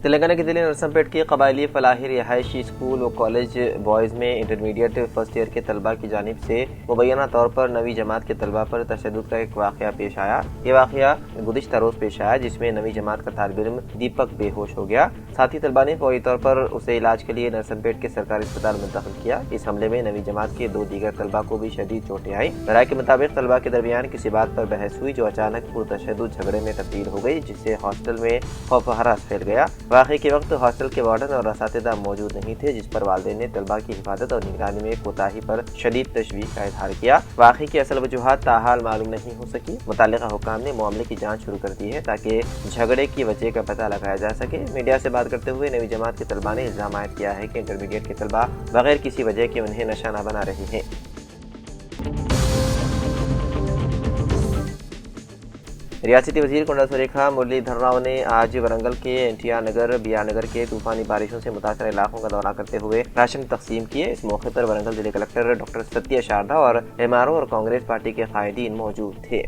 تلنگانہ کے ضلع نرسمپیٹ کے قبائلی فلاحی رہائشی اسکول و کالج بوائز میں انٹرمیڈیٹ فرسٹ ایئر کے طلبہ کی جانب سے مبینہ طور پر نویں جماعت کے طلبہ پر تشدد کا ایک واقعہ پیش آیا۔ یہ واقعہ گزشتہ روز پیش آیا جس میں نویں جماعت کا طالب علم دیپک بے ہوش ہو گیا۔ ساتھی طلبہ نے فوری طور پر اسے علاج کے لیے نرسمپیٹ کے سرکاری اسپتال منتقل کیا۔ اس حملے میں نویں جماعت کے 2 دیگر طلبہ کو بھی شدید چوٹیں آئیں۔ ذرائع کے مطابق طلبہ کے درمیان کسی بات پر بحث ہوئی جو اچانک پرتشدد جھگڑے میں تبدیل ہو گئی، جس سے ہاسٹل میں خوف و ہراس پھیل گیا۔ واقعے کے وقت ہاسٹل کے وارڈن اور اساتذہ موجود نہیں تھے، جس پر والدین نے طلبہ کی حفاظت اور نگرانی میں کوتاہی پر شدید تشویش کا اظہار کیا۔ واقعے کی اصل وجوہات تاحال معلوم نہیں ہو سکی۔ متعلقہ حکام نے معاملے کی جانچ شروع کر دی ہے تاکہ جھگڑے کی وجہ کا پتہ لگایا جا سکے۔ میڈیا سے بات کرتے ہوئے نویں جماعت کے طلبہ نے الزام عائد کیا ہے کہ انٹرمیڈیٹ کے طلبہ بغیر کسی وجہ کے انہیں نشانہ بنا رہے ہیں۔ ریاستی وزیر کنڈا سریکھا مرلی دھر راؤ نے آج ورنگل کے NTR نگر BR نگر کے طوفانی بارشوں سے متاثرہ علاقوں کا دورہ کرتے ہوئے راشن تقسیم کیے۔ اس موقع پر ورنگل ضلع کلکٹر ڈاکٹر ستیہ شاردا اور MRO اور کانگریس پارٹی کے قائدین موجود تھے۔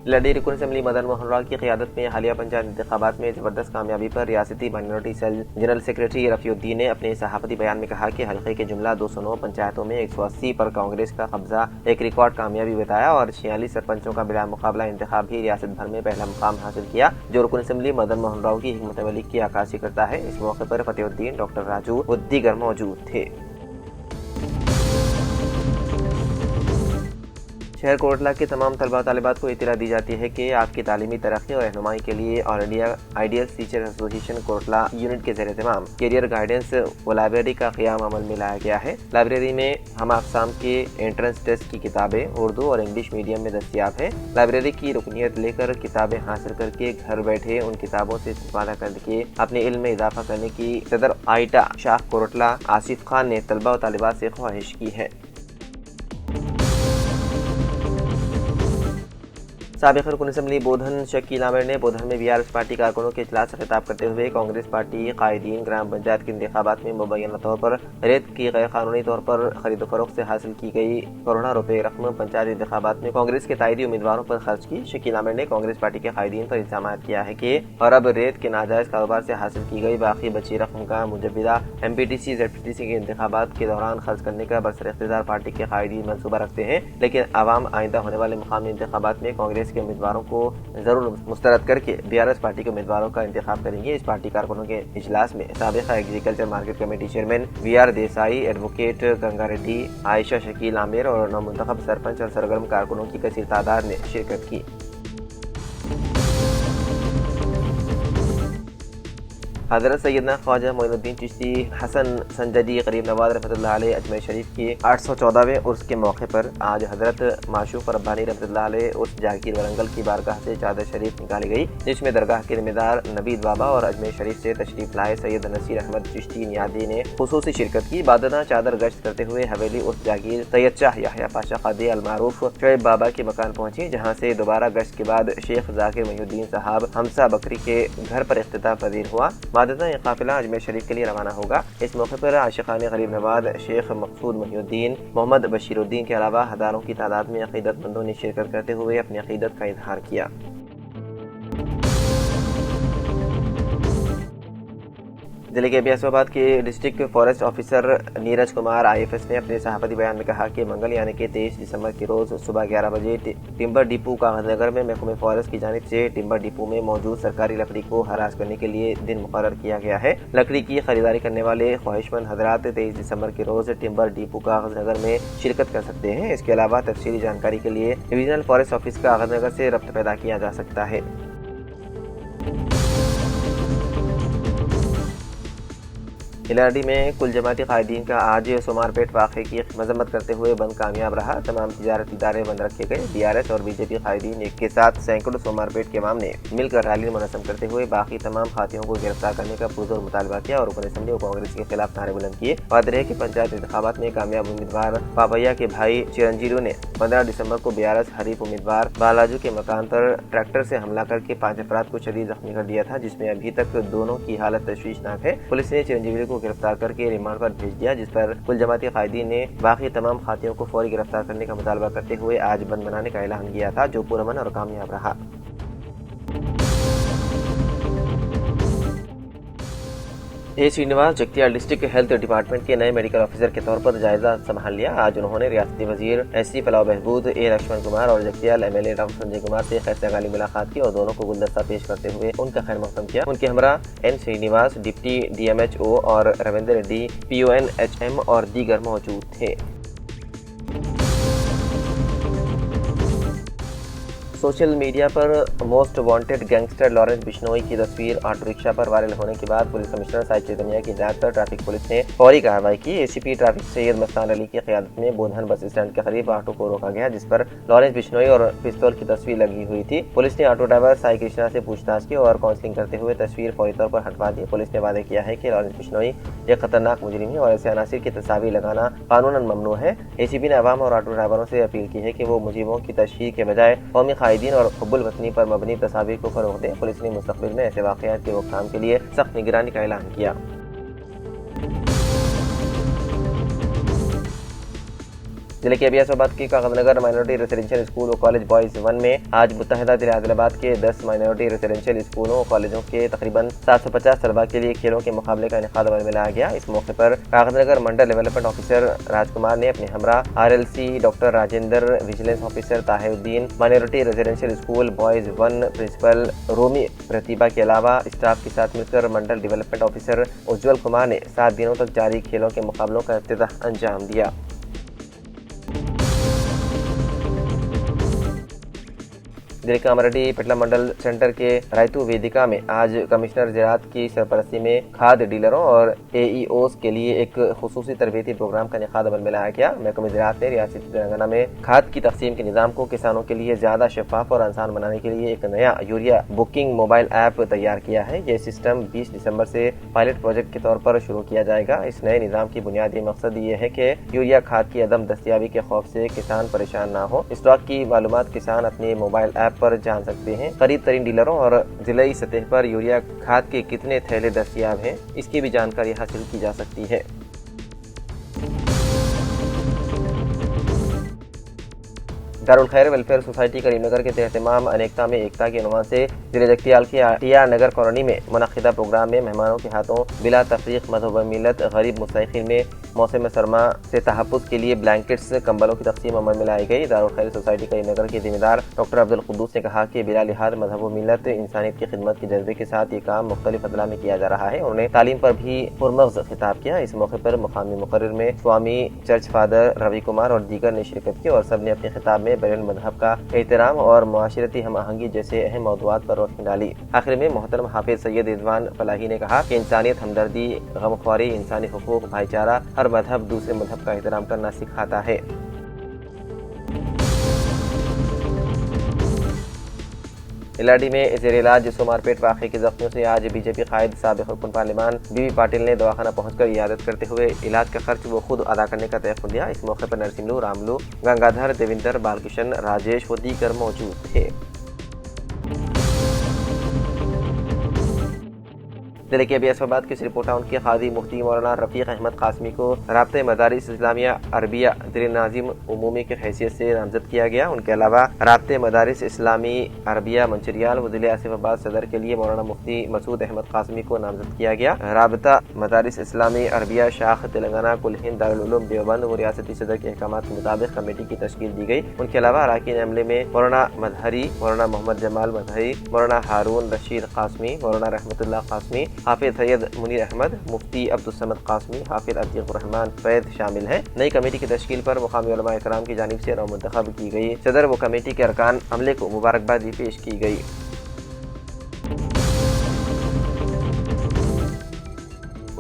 لیڈی رکن اسمبلی مدن موہن راؤ کی قیادت میں حالیہ پنچایت انتخابات میں زبردست کامیابی پر ریاستی minority cell general secretary Rafiuddin نے اپنے صحافتی بیان میں کہا کہ حلقے کے جملہ 209 پنچایتوں میں 180 پر کانگریس کا قبضہ ایک ریکارڈ کامیابی بتایا اور 46 سرپنچوں کا بلا مقابلہ انتخاب بھی ریاست بھر میں پہلا مقام حاصل کیا، جو رکن اسمبلی مدن موہن راؤ کی حکمت عملی کی عکاسی کرتا ہے۔ اس موقع پر فتح الدین، ڈاکٹر راجو و دیگر موجود تھے۔ شہر کوٹلہ کے تمام طلبہ و طالبات کو اطلاع دی جاتی ہے کہ آپ کی تعلیمی ترقی اور رہنمائی کے لیے آل انڈیا آئیڈیل ٹیچر ایسوسی ایشن کوٹلہ یونٹ کے زیر اہتمام کیریئر گائیڈنس و لائبریری کا قیام عمل میں لایا گیا ہے۔ لائبریری میں ہم اقسام کے انٹرنس ٹیسٹ کی کتابیں اردو اور انگلش میڈیم میں دستیاب ہیں۔ لائبریری کی رکنیت لے کر کتابیں حاصل کر کے گھر بیٹھے ان کتابوں سے استفادہ کر کے اپنے علم میں اضافہ کرنے کی صدر آئیٹا شاخ کوٹلہ آصف خان نے طلبہ و طالبات سے خواہش کی ہے۔ سابق رکن اسمبلی بودھن شکیل عامر نے بودھن میں BRS پارٹی کارکنوں کے اجلاس سے خطاب کرتے ہوئے کانگریس پارٹی قائدین گرام پنچایت کے انتخابات میں مبینہ طور پر ریت کی غیر قانونی طور پر خرید و فروخت سے حاصل کی گئی کروڑوں روپے رقم پنچایت انتخابات میں کانگریس کے تائیدی امیدواروں پر خرچ کی۔ شکیل عامر نے کانگریس پارٹی کے قائدین پر الزام عائد کیا ہے کہ اب ریت کے ناجائز کاروبار سے حاصل کی گئی باقی بچی رقم کا مجوزہ MPTC ZPTC کے انتخابات کے دوران خرچ کرنے کا برسر اقتدار پارٹی کے قائدین منصوبہ رکھتے ہیں، لیکن عوام آئندہ ہونے والے مقامی انتخابات میں کانگریس کے امیدواروں کو ضرور مسترد کر کے BRS پارٹی کے امیدواروں کا انتخاب کریں گے۔ اس پارٹی کارکنوں کے اجلاس میں سابق agriculture market committee chairman VR Desai, advocate Ganga Reddy, Ayesha Shakeel Aamir اور نومنتخب سرپنچ اور سرگرم کارکنوں کی کثیر تعداد نے شرکت کی۔ حضرت سیدنا خواجہ معین الدین چشتی حسن سنجدی قریب نواز رحمۃ اللہ علیہ اجمیر شریف کی 814ویں عرس کے موقع پر آج حضرت معشوق ربانی رحمۃ اللہ علیہ عرس جاگیر ورنگل کی بارگاہ سے چادر شریف نکالی گئی، جس میں درگاہ کے ذمہ دار نبید بابا اور اجمیر شریف سے تشریف لائے سید نصیر احمد چشتی نیادی نے خصوصی شرکت کی۔ بعدنا چادر گشت کرتے ہوئے حویلی عرس جاگیر سید شاہ یحییٰ پاشا قادری المعروف شعیب بابا کے مکان پہنچی، جہاں سے دوبارہ گشت کے بعد شیخ ذاکر محی الدین صاحب حمزہ بکری کے گھر پر اختتام پذیر ہوا۔ بعدنا یہ قافلہ اجمیر شریف کے لیے روانہ ہوگا۔ اس موقع پر عاشقان غریب نواز شیخ مقصود محی الدین، محمد بشیر الدین کے علاوہ ہزاروں کی تعداد میں عقیدت مندوں نے شرکت کرتے ہوئے اپنی عقیدت کا اظہار کیا۔ ضلع کے اسلام آباد کے district forest officer Neeraj Kumar IFS نے اپنے صحافتی بیان میں کہا کہ منگل یعنی کہ 23 دسمبر کے روز صبح 11 بجے ٹمبر ڈپو کاغذ نگر میں محکمہ فارسٹ کی جانب سے ٹمبر ڈپو میں موجود سرکاری لکڑی کو ہراس کرنے کے لیے دن مقرر کیا گیا ہے۔ لکڑی کی خریداری کرنے والے خواہشمند حضرات 23 دسمبر کے روز ٹمبر ڈپو کاغذ نگر میں شرکت کر سکتے ہیں۔ اس کے علاوہ تفصیلی جانکاری کے لیے ڈویژنل فارسٹ آفس کاغذ نگر سے رابطہ پیدا کیا جا سکتا ہے۔ LRD میں کل جماعتی قائدین کا آج سومار پیٹ واقعے کی مذمت کرتے ہوئے بند کامیاب رہا۔ تمام تجارتی ادارے بند رکھے گئے۔ DRS اور BJP قائدین ایک کے ساتھ سینکڑوں سومار پیٹ کے عوام نے مل کر ریلی منظم کرتے ہوئے باقی تمام خاتیوں کو گرفتار کرنے کا پرزور مطالبہ کیا اور رکن اسمبلی و کانگریس کے خلاف نعرے بلند کیے۔ واضح ہے کہ پنچایت انتخابات میں کامیاب امیدوار پاپیا کے بھائی چرنجیلو نے 15 دسمبر کو BRS حریف امیدوار بالاجو کے مکان پر ٹریکٹر سے حملہ کر کے 5 افراد کو شدید زخمی کر دیا تھا، جس میں ابھی تک دونوں کی حالت تشویشناک ہے۔ پولیس نے چرنجیلو کو گرفتار کر کے ریمانڈ پر بھیج دیا، جس پر کل جماعتی قائدین نے باقی تمام خاتیوں کو فوری گرفتار کرنے کا مطالبہ کرتے ہوئے آج بند منانے کا اعلان کیا تھا، جو پرامن اور کامیاب رہا۔ A Srinivas Jagtial district health department کے نئے میڈیکل آفیسر کے طور پر جائزہ سنبھال لیا۔ آج انہوں نے ریاستی وزیر SC فلاح و بہبود A لکشمن کمار اور جگتیال MLA ڈاکٹر سنجے کمار سے خیر سگالی ملاقات کی اور دونوں کو گلدستہ پیش کرتے ہوئے ان کا خیر مقدم کیا۔ ان کے ہمراہ N سرینواس ڈپٹی DMHO اور رویندر ریڈی PON HM اور دیگر موجود تھے۔ سوشل میڈیا پر موسٹ وانٹڈ گینگسٹر لارنس بشنوئی کی تصویر آٹو رکشہ پر وائرل ہونے کے بعد پولیس کمشنر سائی چیتنیا کی ہدایت پر ٹریفک پولیس نے فوری کارروائی کی۔ ACP ٹریفک سید مستان علی کی قیادت میں بودھن بس اسٹینڈ کے قریب آٹو کو روکا گیا، جس پر لارنس بشنوئی اور پستول کی تصویر لگی ہوئی تھی۔ پولیس نے آٹو ڈرائیور سائی کرشنا سے پوچھ تاچھ کی اور کاؤنسلنگ کرتے ہوئے تصویر فوری طور پر ہٹوا دی۔ پولیس نے وعدہ کیا ہے کہ لارنس بشنوئی ایک خطرناک مجرم ہے اور ایسے عناصر کی تصاویر لگانا قانوناً ممنوع ہے۔ ACP نے عوام اور آٹو ڈرائیوروں سے اپیل کی ہے کہ وہ مجرموں کی تشہیر کے بجائے قومی قائدین اور حب الوطنی پر مبنی تصاویر کو فروغ دیں۔ پولیس نے مستقبل میں ایسے واقعات کی روک تھام کے لیے سخت نگرانی کا اعلان کیا۔ ضلع کے ابیاس آباد کی کاغذ نگر مائنورٹی ریزیڈینشیل اسکول و کالج بوائز 1 میں آج متحدہ ضلع عادل آباد کے 10 مائنورٹی ریزیڈینشیل اسکولوں و کالجوں کے تقریباً 750 طلباء کے لیے کھیلوں کے مقابلے کا انعقاد عمل میں لایا گیا۔ اس موقع پر Kagaznagar mandal development officer Raj Kumar نے اپنے ہمراہ RLC doctor Rajendra, vigilance officer Tahir Uddin, minority residential school boys 1 principal Romi Pratibha کے علاوہ اسٹاف کے ساتھ مل کر منڈل ڈیولپمنٹ آفیسر اجول کمار نے 7 دنوں تک جاری کھیلوں کے مقابلوں کا افتتاح انجام دیا۔ ضلع کے امراڈی پٹلہ منڈل سینٹر کے رائتو ویدیکا میں آج کمشنر زراعت کی سرپرستی میں کھاد ڈیلروں اور AEOs کے لیے ایک خصوصی تربیتی پروگرام کا انعقاد عمل میں لایا گیا۔ محکمہ زراعت نے ریاستی تلنگانہ میں کھاد کی تقسیم کے نظام کو کسانوں کے لیے زیادہ شفاف اور آسان بنانے کے لیے ایک نیا یوریا بکنگ موبائل ایپ تیار کیا ہے۔ یہ سسٹم 20 دسمبر سے پائلٹ پروجیکٹ کے طور پر شروع کیا جائے گا۔ اس نئے نظام کی بنیادی مقصد یہ ہے کہ یوریا کھاد کی عدم دستیابی کے خوف سے کسان پریشان نہ ہو۔ اسٹاک کی معلومات کسان اپنے موبائل ایپ پر جان سکتے ہیں۔ قریب ترین ڈیلروں اور ضلعی سطح پر یوریا کھاد کے کتنے تھیلے دستیاب ہیں، اس کی بھی جانکاری حاصل کی جا سکتی ہے۔ دارالخیر ویلفیئر سوسائٹی کریم نگر کے اہتمام انیکتا میں ایکتا کے عنوان سے ضلع جگتیال کی TR نگر کالونی میں منعقدہ پروگرام میں مہمانوں کے ہاتھوں بلا تفریق مذہب و ملت غریب مستحقین میں موسم سرما سے تحفظ کے لیے بلینکٹس کمبلوں کی تقسیم عمل میں لائی گئی۔ دارالخیر سوسائٹی کریم نگر کے ذمہ دار ڈاکٹر عبدالقدوس نے کہا کہ بلا لحاظ مذہب و ملت انسانیت کی خدمت کے جذبے کے ساتھ یہ کام مختلف اضلاع میں کیا جا رہا ہے۔ انہوں نے تعلیم پر بھی پرمغز خطاب کیا۔ اس موقع پر مقامی مقرر میں سوامی چرچ فادر روی کمار اور دیگر نے شرکت کی اور سب نے اپنے خطاب میں بین المذہب کا احترام اور معاشرتی ہم آہنگی جیسے اہم موضوعات پر روشنی ڈالی۔ آخر میں محترم حافظ سید رضوان فلاحی نے کہا کہ انسانیت، ہمدردی، غمخواری، انسانی حقوق، بھائی چارہ، ہر مذہب دوسرے مذہب کا احترام کرنا سکھاتا ہے۔ LRD میں زیر علاج سومار پیٹ واقعے کے زخمیوں سے آج BJP قائد سابق رکن پارلیمان بی پاٹل نے دواخانہ پہنچ کر عیادت کرتے ہوئے علاج کا خرچ وہ خود ادا کرنے کا تحفظ دیا۔ اس موقع پر نرسملو، راملو، گنگادھر، دیویندر، بالکشن، راجیش و دیگر موجود تھے۔ ضلع کے ابیاس آباد کے سرپور ٹاؤن کے قاضی مفتی مولانا رفیق احمد قاسمی کو رابطہ مدارس اسلامیہ عربیہ ضلع ناظم عمومی کی حیثیت سے نامزد کیا گیا۔ ان کے علاوہ رابطہ مدارس اسلامی عربیہ منچریال و ضلع آصف آباد صدر کے لیے مولانا مفتی مسعود احمد قاسمی کو نامزد کیا گیا۔ رابطہ مدارس اسلامی عربیہ شاخ تلنگانہ کل ہند دارالعلوم دیوبند و ریاستی صدر کے احکامات کے مطابق کمیٹی کی تشکیل دی گئی۔ ان کے علاوہ اراکین عملے میں مولانا مدہری، مولانا محمد جمال مدہری، مولانا ہارون رشید قاسمی، مولانا رحمت اللہ قاسمی، حافظ سید منیر احمد، مفتی عبدالصمد قاسمی، حافظ عتیق الرحمان فید شامل ہیں۔ نئی کمیٹی کی تشکیل پر مقامی علماء کرام کی جانب سے نو منتخب کی گئی صدر و کمیٹی کے ارکان عملے کو مبارکباد بھی پیش کی گئی۔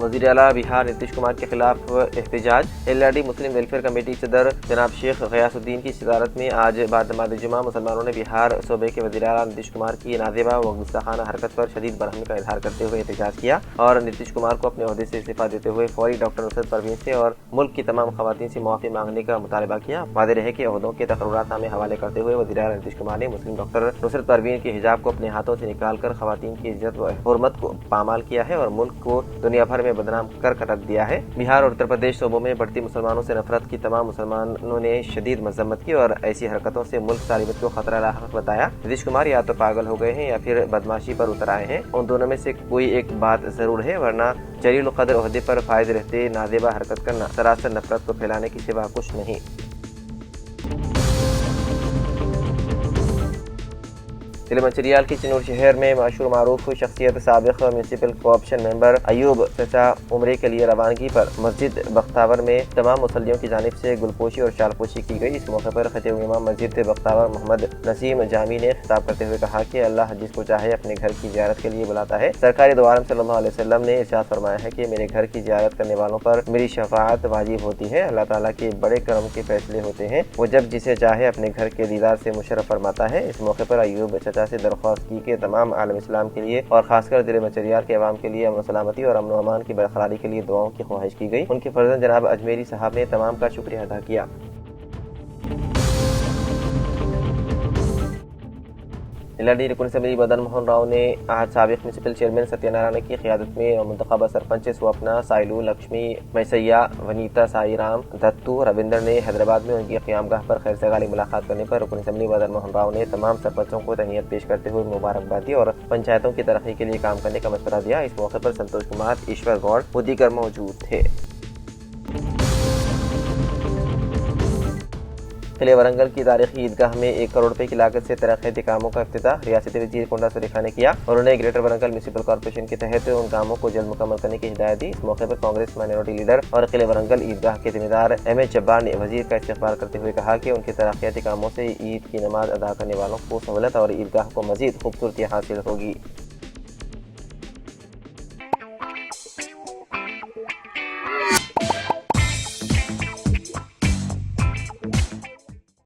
وزیر اعلیٰ بہار نتیش کمار کے خلاف احتجاج۔ LRD مسلم ویلفیئر کمیٹی صدر جناب شیخ غیاث الدین کی صدارت میں آج بعد نماز جمعہ مسلمانوں نے بہار صوبے کے وزیر اعلیٰ نتیش کمار کی نازیبہ و گستاخانہ حرکت پر شدید برہمی کا اظہار کرتے ہوئے احتجاج کیا اور نتیش کمار کو اپنے عہدے سے استعفیٰ دیتے ہوئے فوری ڈاکٹر نصرت پروین سے اور ملک کی تمام خواتین سے معافی مانگنے کا مطالبہ کیا۔ واضح رہے کہ عہدوں کے تقررات نامے حوالے کرتے ہوئے وزیر اعلیٰ نتیش کمار نے مسلم ڈاکٹر نصرت پروین کے حجاب کو اپنے ہاتھوں سے نکال کر خواتین کی عزت و حرمت کو پامال کیا ہے اور ملک کو دنیا بھر میں بدنام کر رکھ دیا ہے۔ بہار اور اتر پردیش صوبوں میں بڑھتی مسلمانوں سے نفرت کی تمام مسلمانوں نے شدید مذمت کی اور ایسی حرکتوں سے ملک سالمیت کو خطرہ لاحق بتایا۔ نتیش کمار یا تو پاگل ہو گئے ہیں یا پھر بدماشی پر اتر آئے ہیں، ان دونوں میں سے کوئی ایک بات ضرور ہے، ورنہ جلیل القدر عہدے پر فائز رہتے نازیبہ حرکت کرنا سراسر نفرت کو پھیلانے کے سوا کچھ نہیں۔ ضلع منچریال کی چنور شہر میں مشہور معروف شخصیت سابق میونسپل کوآپریشن ممبر ایوب چچا عمرے کے لیے روانگی پر مسجد بختاور میں تمام مصلیوں کی جانب سے گلپوشی اور شال پوشی کی گئی۔ اس موقع پر خطیب امام مسجد بختاور محمد نسیم جامی نے خطاب کرتے ہوئے کہا کہ اللہ جس کو چاہے اپنے گھر کی زیارت کے لیے بلاتا ہے۔ سرکار دو عالم صلی اللہ علیہ وسلم نے ارشاد فرمایا ہے کہ میرے گھر کی زیارت کرنے والوں پر میری شفاعت واجب ہوتی ہے۔ اللہ تعالیٰ کے بڑے کرم کے فیصلے ہوتے ہیں، وہ جب جسے چاہے اپنے گھر کے دیدار سے مشرف فرماتا ہے۔ اس موقع پر ایوب چچا سے درخواست کی کہ تمام عالم اسلام کے لیے اور خاص کر ضلع منچریال کے عوام کے لیے امن و سلامتی اور امن و امان کی برقراری کے لیے دعاؤں کی خواہش کی گئی۔ ان کے فرزند جناب اجمیری صاحب نے تمام کا شکریہ ادا کیا۔ LRD رکن اسمبلی مدن موہن راؤ نے آج سابق میونسپل چیئرمین ستیہ نارائن کی قیادت میں منتخبہ سرپنچ سوپنا سائلو لکشمی میسیا ونیتا سائی رام دتو رویندر نے حیدرآباد میں ان کی قیام گاہ پر خیر سگالی ملاقات کرنے پر رکن اسمبلی مدن موہن راؤ نے تمام سرپنچوں کو تہنیت پیش کرتے ہوئے مبارکباد دی اور پنچایتوں کی ترقی کے لیے کام کرنے کا مشورہ دیا۔ اس موقع پر سنتوش کمار، ایشور گوڑ و دیگر موجود تھے۔ قلعہ ورنگل کی تاریخی عیدگاہ میں 1 کروڑ روپے کی لاگت سے ترقیاتی کاموں کا افتتاح ریاستی وزیر کنڈا سریخا نے کیا اور انہیں گریٹر ورنگل میونسپل کارپوریشن کے تحت ان کاموں کو جلد مکمل کرنے کی ہدایت دی۔ اس موقع پر کانگریس مائنورٹی لیڈر اور قلعہ ورنگل عیدگاہ کے ذمہ دار MS جبار نے وزیر کا استقبال کرتے ہوئے کہا کہ ان کے ترقیاتی کاموں سے عید کی نماز ادا کرنے والوں کو سہولت اور عیدگاہ کو مزید خوبصورتی حاصل ہوگی۔